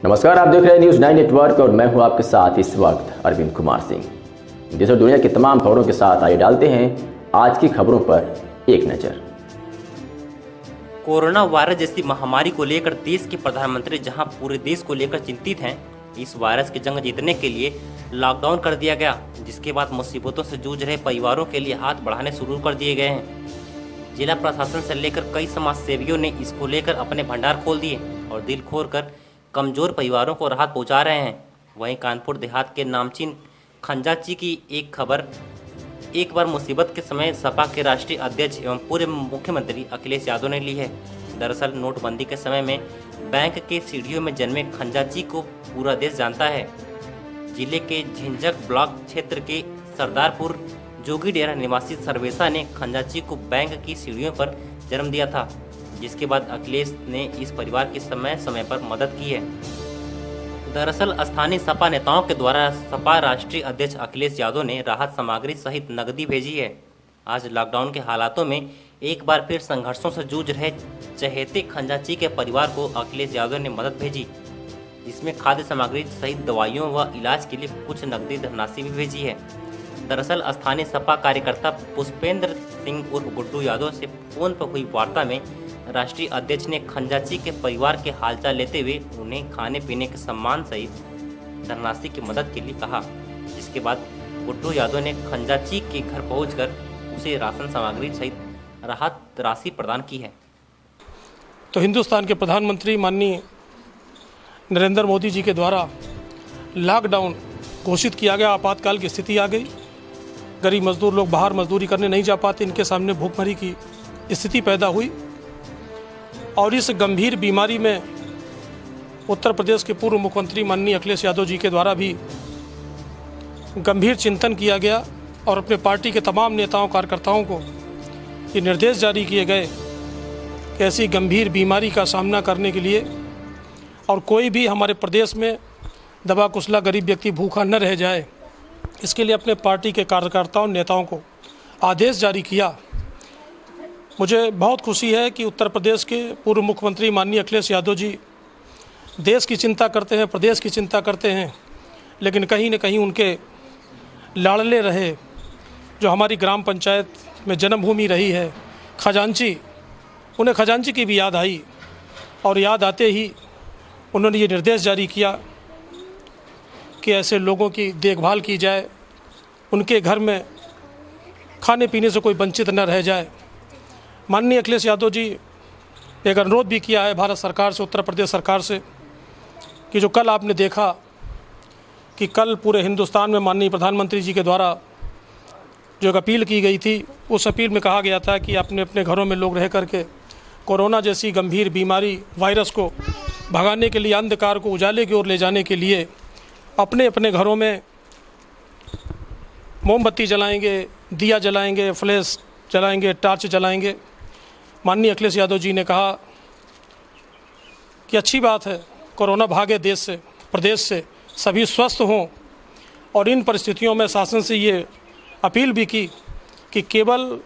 नमस्कार, आप देख रहे हैं न्यूज़ 9 नेटवर्क और मैं हूं आपके साथ इस वक्त अरविंद कुमार सिंह। देश और दुनिया की तमाम खबरों के साथ आइए डालते हैं आज की खबरों पर एक नज़र। कोरोना वायरस जैसी महामारी को लेकर देश के प्रधानमंत्री जहां पूरे देश को लेकर चिंतित हैं, इस वायरस की जंग जीतने के लिए लॉकडाउन कर दिया गया, जिसके बाद मुसीबतों से जूझ रहे परिवारों के लिए हाथ बढ़ाने शुरू कर दिए गए हैं। जिला प्रशासन से लेकर कई समाज सेवियों ने इसको लेकर अपने भंडार खोल दिए और दिल खोलकर कमजोर परिवारों को राहत पहुंचा रहे हैं। वहीं कानपुर देहात के नामचीन खंजाची की एक खबर, एक बार मुसीबत के समय सपा के राष्ट्रीय अध्यक्ष एवं पूर्व मुख्यमंत्री अखिलेश यादव ने ली है। दरअसल नोटबंदी के समय में बैंक के सीढ़ियों में जन्मे खंजाची को पूरा देश जानता है। जिले के झिंझक ब्लॉक क्षेत्र के सरदारपुर जोगी डेरा निवासी सर्वेशा ने खंजाची को बैंक की सीढ़ियों पर जन्म दिया था, जिसके बाद अखिलेश ने इस परिवार की समय समय पर मदद की है। दरअसल स्थानीय सपा नेताओं के द्वारा सपा राष्ट्रीय अध्यक्ष अखिलेश यादव ने राहत सामग्री सहित नकदी भेजी है। आज लॉकडाउन के हालातों में एक बार फिर संघर्षों से जूझ रहे चहेते खंजाची के परिवार को अखिलेश यादव ने मदद भेजी, जिसमें खाद्य सामग्री सहित दवाइयों व इलाज के लिए कुछ नकदी धनराशि भी भेजी है। दरअसल स्थानीय सपा कार्यकर्ता पुष्पेंद्र सिंह उर्फ गुड्डू यादव से फोन पर हुई वार्ता में राष्ट्रीय अध्यक्ष ने खंजाची के परिवार के हालचाल लेते हुए उन्हें खाने पीने के सम्मान सहित धनराशि की मदद के लिए कहा, जिसके बाद गुड्डू यादव ने खंजाची के घर पहुंचकर उसे राशन सामग्री सहित राहत राशि प्रदान की है। तो हिंदुस्तान के प्रधानमंत्री माननीय नरेंद्र मोदी जी के द्वारा लॉकडाउन घोषित किया गया, आपातकाल की स्थिति आ गई। गरीब मजदूर लोग बाहर मजदूरी करने नहीं जा पाते, इनके सामने भूखमरी की स्थिति पैदा हुई और इस गंभीर बीमारी में उत्तर प्रदेश के पूर्व मुख्यमंत्री माननीय अखिलेश यादव जी के द्वारा भी गंभीर चिंतन किया गया और अपने पार्टी के तमाम नेताओं कार्यकर्ताओं को ये निर्देश जारी किए गए कि ऐसी गंभीर बीमारी का सामना करने के लिए और कोई भी हमारे प्रदेश में दबा कुचला गरीब व्यक्ति भूखा न रह जाए, इसके लिए अपने पार्टी के कार्यकर्ताओं नेताओं को आदेश जारी किया। मुझे बहुत खुशी है कि उत्तर प्रदेश के पूर्व मुख्यमंत्री माननीय अखिलेश यादव जी देश की चिंता करते हैं, प्रदेश की चिंता करते हैं, लेकिन कहीं न कहीं उनके लाडले रहे जो हमारी ग्राम पंचायत में जन्मभूमि रही है खजांची, उन्हें खजांची की भी याद आई और याद आते ही उन्होंने ये निर्देश जारी किया कि ऐसे लोगों की देखभाल की जाए, उनके घर में खाने पीने से कोई वंचित न रह जाए। माननीय अखिलेश यादव जी एक अनुरोध भी किया है भारत सरकार से, उत्तर प्रदेश सरकार से, कि जो कल आपने देखा कि कल पूरे हिंदुस्तान में माननीय प्रधानमंत्री जी के द्वारा जो एक अपील की गई थी, उस अपील में कहा गया था कि अपने अपने घरों में लोग रह करके कोरोना जैसी गंभीर बीमारी वायरस को भगाने के लिए, अंधकार को उजाले की ओर ले जाने के लिए अपने अपने घरों में मोमबत्ती जलाएंगे, दिया जलाएंगे, फ्लैश जलाएंगे, टार्च जलाएंगे। माननीय अखिलेश यादव जी ने कहा कि अच्छी बात है, कोरोना भागे देश से, प्रदेश से, सभी स्वस्थ हों, और इन परिस्थितियों में शासन से ये अपील भी की कि केवल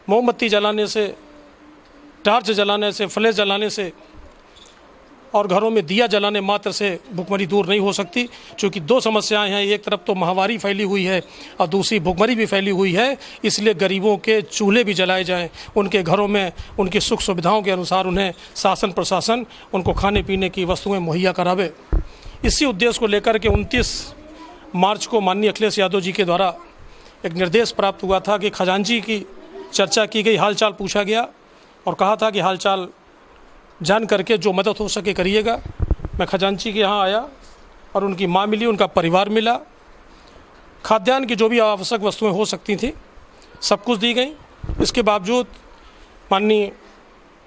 मोमबत्ती जलाने से, टार्च जलाने से, फ्लैश जलाने से और घरों में दिया जलाने मात्र से भुखमरी दूर नहीं हो सकती, क्योंकि दो समस्याएं हैं, एक तरफ तो महामारी फैली हुई है और दूसरी भुखमरी भी फैली हुई है। इसलिए गरीबों के चूल्हे भी जलाए जाएं, उनके घरों में उनकी सुख सुविधाओं के अनुसार उन्हें शासन प्रशासन उनको खाने पीने की वस्तुएं मुहैया करावे। इसी उद्देश्य को लेकर के 29 मार्च को माननीय अखिलेश यादव जी के द्वारा एक निर्देश प्राप्त हुआ था कि खजांची की चर्चा की गई, हालचाल पूछा गया और कहा था कि हालचाल जान करके जो मदद हो सके करिएगा। मैं खजांची के यहाँ आया और उनकी माँ मिली, उनका परिवार मिला, खाद्यान्न की जो भी आवश्यक वस्तुएं हो सकती थी सब कुछ दी गई। इसके बावजूद माननीय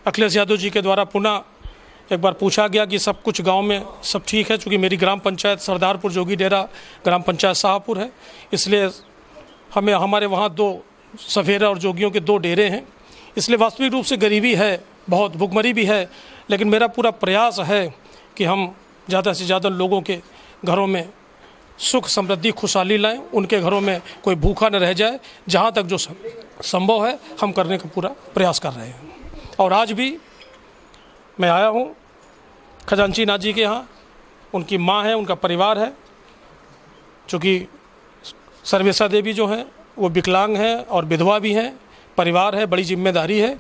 अखिलेश यादव जी के द्वारा पुनः एक बार पूछा गया कि सब कुछ गांव में सब ठीक है, चूँकि मेरी ग्राम पंचायत सरदारपुर जोगी डेरा ग्राम पंचायत शाहपुर है, इसलिए हमारे वहाँ 2 सफेरा और जोगियों के 2 डेरे हैं, इसलिए वास्तविक रूप से गरीबी है, बहुत भुखमरी भी है, लेकिन मेरा पूरा प्रयास है कि हम ज़्यादा से ज़्यादा लोगों के घरों में सुख समृद्धि खुशहाली लाएं, उनके घरों में कोई भूखा न रह जाए। जहाँ तक जो संभव है हम करने का पूरा प्रयास कर रहे हैं। और आज भी मैं आया हूँ खजांची नाथ जी के यहाँ उनकी माँ है, उनका परिवार है। चूँकि सर्वेशा देवी जो हैं वो विकलांग हैं और विधवा भी हैं, परिवार है, बड़ी जिम्मेदारी है,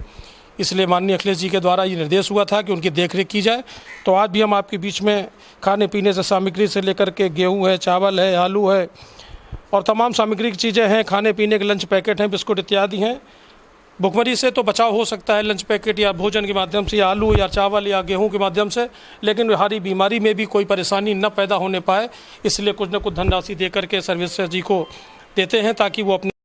इसलिए माननीय अखिलेश जी के द्वारा ये निर्देश हुआ था कि उनकी देखरेख की जाए। तो आज भी हम आपके बीच में खाने पीने से सामग्री से लेकर के गेहूं है, चावल है, आलू है और तमाम सामग्री की चीज़ें हैं, खाने पीने के लंच पैकेट हैं, बिस्कुट इत्यादि हैं। भुखमरी से तो बचाव हो सकता है लंच पैकेट या भोजन के माध्यम से, या आलू या चावल या गेहूं के माध्यम से, लेकिन हरी बीमारी में भी कोई परेशानी न पैदा होने पाए, इसलिए कुछ न कुछ धनराशि दे करके सर्वेशा जी को देते हैं ताकि वो अपने